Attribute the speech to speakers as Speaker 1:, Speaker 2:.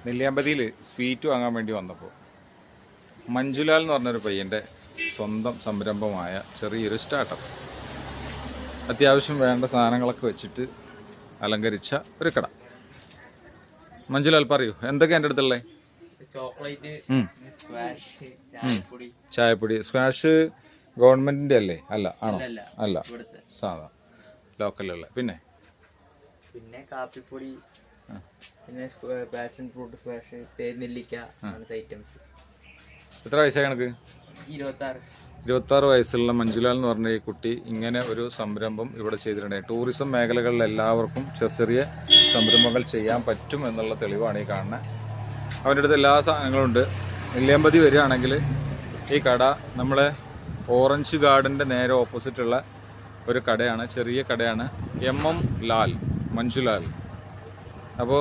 Speaker 1: നെല്ലിയാമ്പതിയിൽ sweet വാങ്ങാൻ വേണ്ടി വന്നപ്പോൾ മഞ്ജുലാൽ എന്ന് പറഞ്ഞൊരു പയ്യൻ്റെ സ്വന്തം സംരംഭമായ ചെറിയൊരു സ്റ്റാർട്ടപ്പ്, അത്യാവശ്യം വേണ്ട സാധനങ്ങളൊക്കെ വെച്ചിട്ട് അലങ്കരിച്ച ഒരു കട. മഞ്ജുലാൽ പറയൂ, എന്തൊക്കെ എൻ്റെ അടുത്തുള്ളത്?
Speaker 2: ചോക്ലേറ്റ്,
Speaker 1: ചായപ്പൊടി. സ്ക്വാഷ് ഗവൺമെൻറ്റിൻ്റെ അല്ലേ? അല്ല, ആണോ? അല്ല, സാധാ ലോക്കലുള്ള. പിന്നെ
Speaker 2: കാപ്പിപ്പൊടി, പിന്നെ പാഷൻ ഫ്രൂട്ട് സ്ക്വാഷ്, തേനെല്ലിക്ക, അങ്ങനത്തെ ഐറ്റംസ്.
Speaker 1: എത്ര വയസ്സായി കണക്ക്? 26 വയസ്സുള്ള മഞ്ജുലാൽ എന്ന് പറഞ്ഞ ഈ കുട്ടി ഇങ്ങനെ ഒരു സംരംഭം ഇവിടെ ചെയ്തിട്ടുണ്ട്. ടൂറിസം മേഖലകളിൽ എല്ലാവർക്കും ചെറിയ സംരംഭങ്ങൾ ചെയ്യാൻ പറ്റും എന്നുള്ള തെളിവാണ് ഈ കാണുന്നത്. അവൻ്റെ അടുത്ത് എല്ലാ സാധനങ്ങളും ഉണ്ട്. നെല്ലിയാമ്പതി വരികയാണെങ്കിൽ ഈ കട നമ്മളെ ഓറഞ്ച് ഗാർഡൻ്റെ നേരെ ഓപ്പോസിറ്റുള്ള ഒരു കടയാണ്, ചെറിയ കടയാണ്. MM ലാൽ, മഞ്ജുലാൽ. അപ്പോൾ